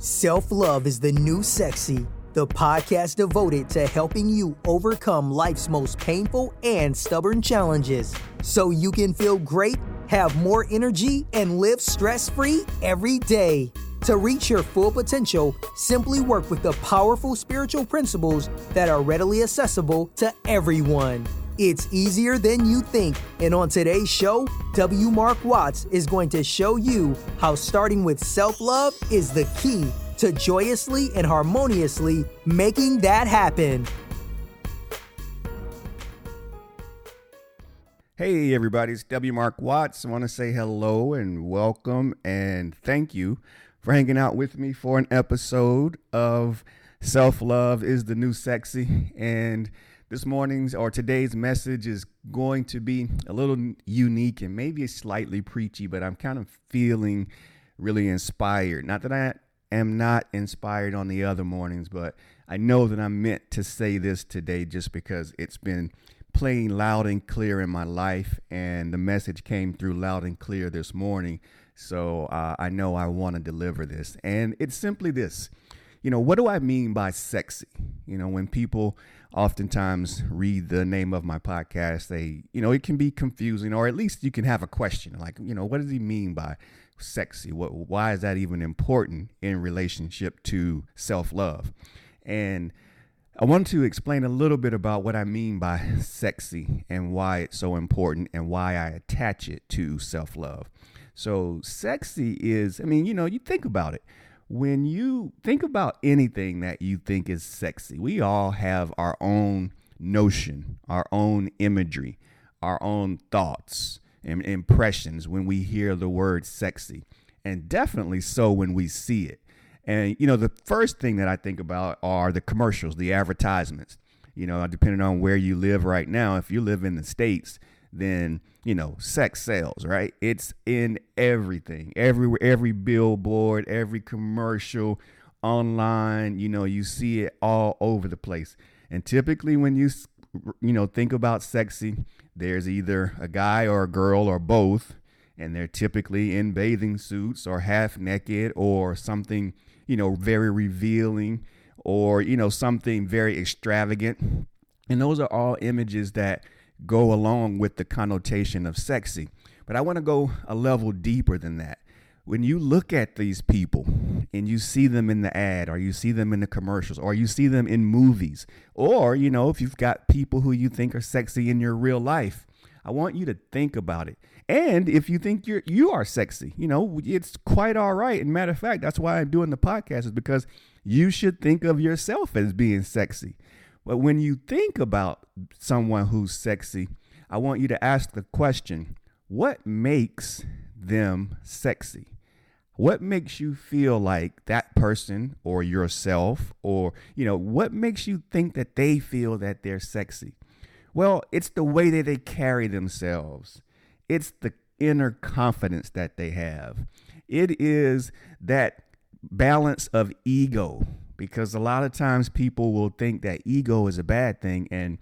Self-Love is the New Sexy, the podcast devoted to helping you overcome life's most painful and stubborn challenges so you can feel great, have more energy, and live stress-free every day. To reach your full potential, simply work with the powerful spiritual principles that are readily accessible to everyone. It's easier than you think, and on today's show, W. Mark Watts is going to show you how starting with self-love is the key to joyously and harmoniously making that happen. Hey everybody, it's W. Mark Watts. I want to say hello and welcome and thank you for hanging out with me for an episode of Self-Love is the New Sexy. And this morning's or today's message is going to be a little unique and maybe slightly preachy, but I'm kind of feeling really inspired. Not that I am not inspired on the other mornings, but I know that I'm meant to say this today just because it's been playing loud and clear in my life, and the message came through loud and clear this morning. So I know I want to deliver this, and it's simply this. What do I mean by sexy? When people oftentimes read the name of my podcast, it can be confusing, or at least you can have a question like, what does he mean by sexy? Why is that even important in relationship to self-love? And I want to explain a little bit about what I mean by sexy and why it's so important and why I attach it to self-love. So sexy is, you think about it. When you think about anything that you think is sexy, we all have our own notion, our own imagery, our own thoughts and impressions when we hear the word sexy, and definitely so when we see it. And, the first thing that I think about are the commercials, the advertisements. Depending on where you live right now, if you live in the States, then, sex sells, right? It's in everything, every billboard, every commercial, online, you see it all over the place. And typically when you think about sexy, there's either a guy or a girl or both, and they're typically in bathing suits or half naked or something, very revealing or, something very extravagant. And those are all images that go along with the connotation of sexy. But I want to go a level deeper than that. When you look at these people and you see them in the ad, or you see them in the commercials, or you see them in movies, or, if you've got people who you think are sexy in your real life, I want you to think about it. And if you think you are sexy, it's quite all right. And matter of fact, that's why I'm doing the podcast, is because you should think of yourself as being sexy. But when you think about someone who's sexy, I want you to ask the question, what makes them sexy? What makes you feel like that person or yourself, or, what makes you think that they feel that they're sexy? Well, it's the way that they carry themselves. It's the inner confidence that they have. It is that balance of ego, because a lot of times people will think that ego is a bad thing. And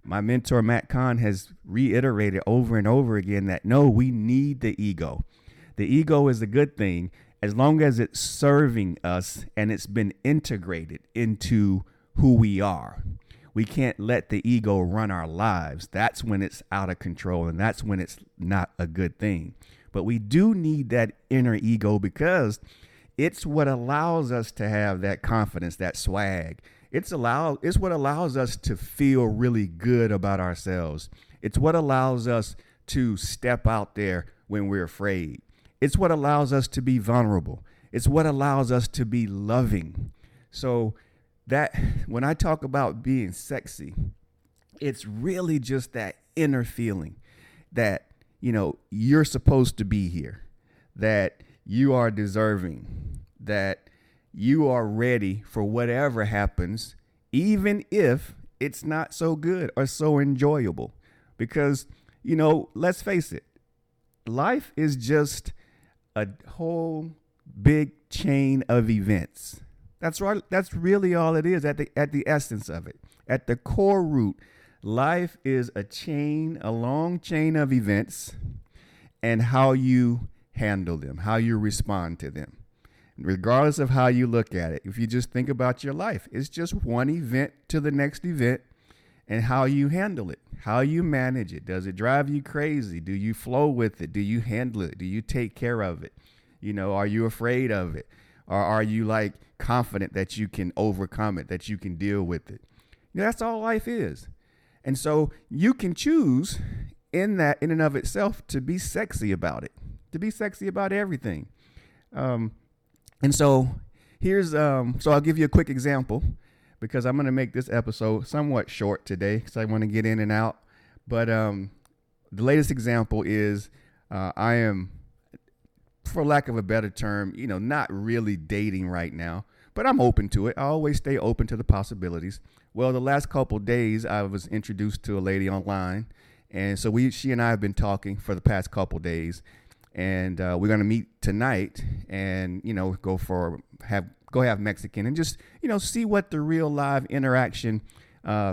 my mentor, Matt Kahn, has reiterated over and over again that no, we need the ego. The ego is a good thing as long as it's serving us and it's been integrated into who we are. We can't let the ego run our lives. That's when it's out of control, and that's when it's not a good thing. But we do need that inner ego, because it's what allows us to have that confidence, that swag. It's what allows us to feel really good about ourselves. It's what allows us to step out there when we're afraid. It's what allows us to be vulnerable. It's what allows us to be loving. So that when I talk about being sexy, it's really just that inner feeling that, you're supposed to be here, that you are deserving, that you are ready for whatever happens, even if it's not so good or so enjoyable. Because, let's face it, life is just a whole big chain of events. That's right. That's really all it is at the essence of it. At the core root, life is a long chain of events, and how you handle them, how you respond to them. regardless of how you look at it. If you just think about your life, it's just one event to the next event, and how you handle it, how you manage it. Does it drive you crazy? Do you flow with it? Do you handle it? Do you take care of it? Are you afraid of it? Or are you like confident that you can overcome it, that you can deal with it? That's all life is. And so you can choose in and of itself to be sexy about it, to be sexy about everything. And so so I'll give you a quick example, because I'm going to make this episode somewhat short today because I want to get in and out. But the latest example is I am, for lack of a better term, not really dating right now, but I'm open to it. I always stay open to the possibilities. Well, the last couple of days, I was introduced to a lady online. And so she and I have been talking for the past couple of days. And we're going to meet tonight and, go have Mexican and just, see what the real live interaction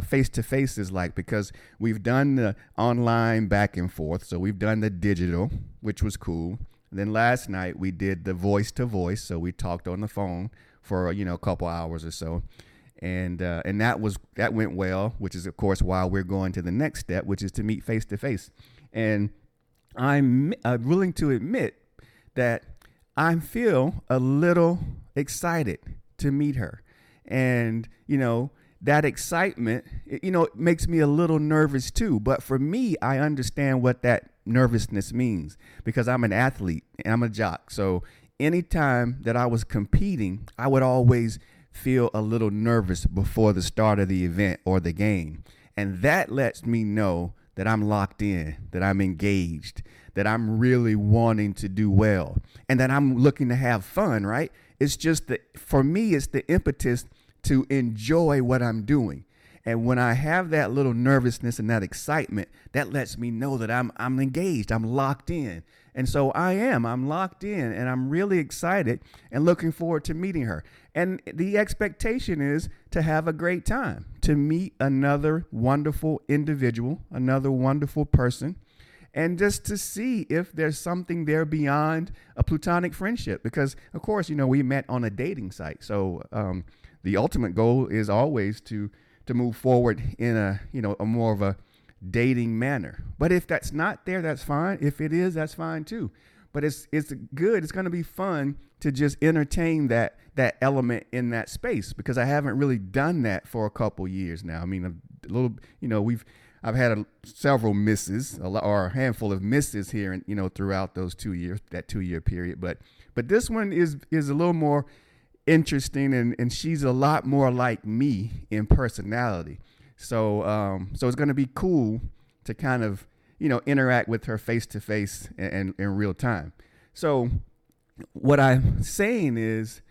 face to face is like, because we've done the online back and forth. So we've done the digital, which was cool. And then last night we did the voice to voice. So we talked on the phone for, a couple hours or so. And that went well, which is, of course, why we're going to the next step, which is to meet face to face. And I'm willing to admit that I feel a little excited to meet her. And, that excitement, it makes me a little nervous too. But for me, I understand what that nervousness means, because I'm an athlete and I'm a jock. So anytime that I was competing, I would always feel a little nervous before the start of the event or the game. And that lets me know that I'm locked in, that I'm engaged, that I'm really wanting to do well, and that I'm looking to have fun, right? It's just for me, it's the impetus to enjoy what I'm doing. And when I have that little nervousness and that excitement, that lets me know that I'm engaged, I'm locked in. And so I'm locked in, and I'm really excited and looking forward to meeting her. And the expectation is to have a great time, to meet another wonderful individual, another wonderful person, and just to see if there's something there beyond a platonic friendship. Because, of course, we met on a dating site. So the ultimate goal is always to move forward in a more of a dating manner. But if that's not there, that's fine. If it is, that's fine too. But it's good. It's going to be fun to just entertain that element in that space, because I haven't really done that for a couple years now. I mean, a little, I've had several misses, or a handful of misses here, and throughout those 2 years, that 2 year period. But this one is a little more interesting, and she's a lot more like me in personality. So it's going to be cool to kind of, interact with her face to face and in real time. So what I'm saying is,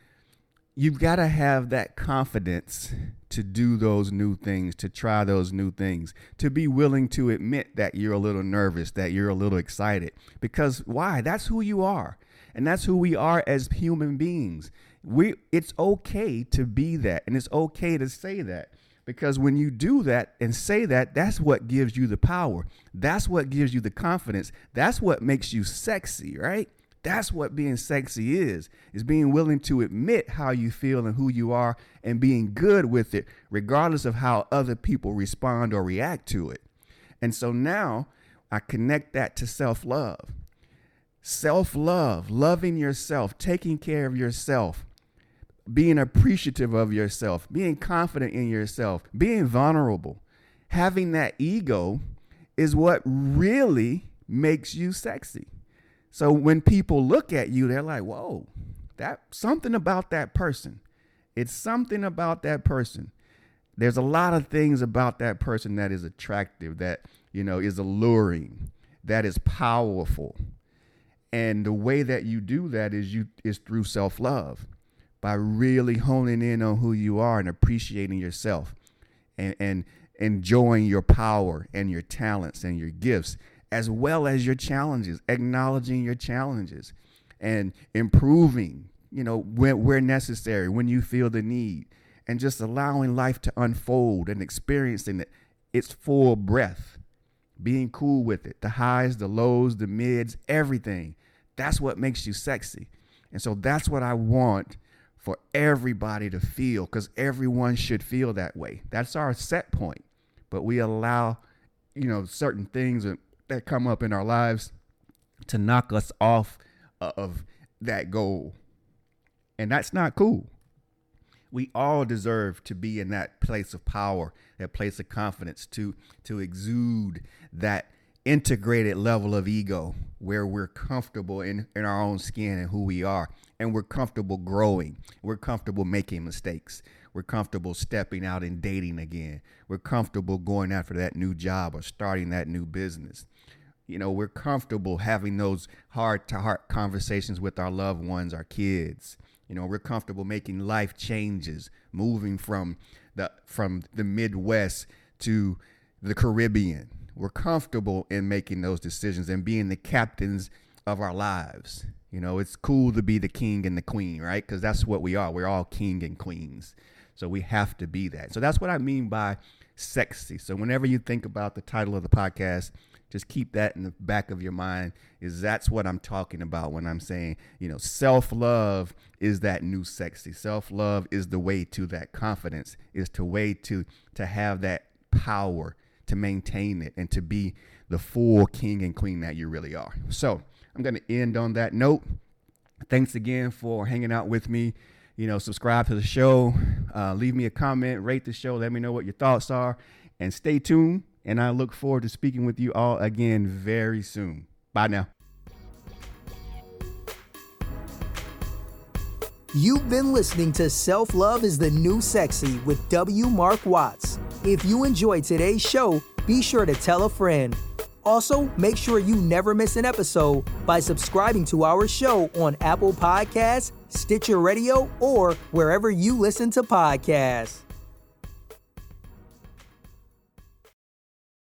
you've got to have that confidence to do those new things, to try those new things, to be willing to admit that you're a little nervous, that you're a little excited. Because why? That's who you are. And that's who we are as human beings. It's okay to be that, and it's okay to say that. Because when you do that and say that, that's what gives you the power. That's what gives you the confidence. That's what makes you sexy, right? That's what being sexy is being willing to admit how you feel and who you are, and being good with it, regardless of how other people respond or react to it. And so now I connect that to self-love. Self-love, loving yourself, taking care of yourself, being appreciative of yourself, being confident in yourself, being vulnerable, having that ego is what really makes you sexy. So when people look at you, they're like, whoa, that's something about that person. It's something about that person. There's a lot of things about that person that is attractive, that, is alluring, that is powerful. And the way that you do that is through self-love, by really honing in on who you are and appreciating yourself, and enjoying your power and your talents and your gifts, as well as your challenges, acknowledging your challenges and improving, where necessary, when you feel the need, and just allowing life to unfold and experiencing it its full breadth, being cool with it, the highs, the lows, the mids, everything. That's what makes you sexy. And so that's what I want for everybody to feel, because everyone should feel that way. That's our set point. But we allow, certain things that come up in our lives to knock us off of that goal. And that's not cool. We all deserve to be in that place of power, that place of confidence, to exude that integrated level of ego where we're comfortable in our own skin and who we are. And we're comfortable growing. We're comfortable making mistakes. We're comfortable stepping out and dating again. We're comfortable going after that new job or starting that new business. We're comfortable having those heart-to-heart conversations with our loved ones, our kids. We're comfortable making life changes, moving from the Midwest to the Caribbean. We're comfortable in making those decisions and being the captains of our lives. It's cool to be the king and the queen, right? Because that's what we are. We're all king and queens. So we have to be that. So that's what I mean by sexy. So whenever you think about the title of the podcast, just keep that in the back of your mind, is that's what I'm talking about when I'm saying, self-love is that new sexy. Self-love is the way to that confidence, is the way to have that power, to maintain it, and to be the full king and queen that you really are. So I'm going to end on that note. Thanks again for hanging out with me. Subscribe to the show, leave me a comment, rate the show, let me know what your thoughts are, and stay tuned. And I look forward to speaking with you all again very soon. Bye now. You've been listening to Self-Love is the New Sexy with W. Mark Watts. If you enjoyed today's show, be sure to tell a friend. Also, make sure you never miss an episode by subscribing to our show on Apple Podcasts, Stitcher Radio, or wherever you listen to podcasts.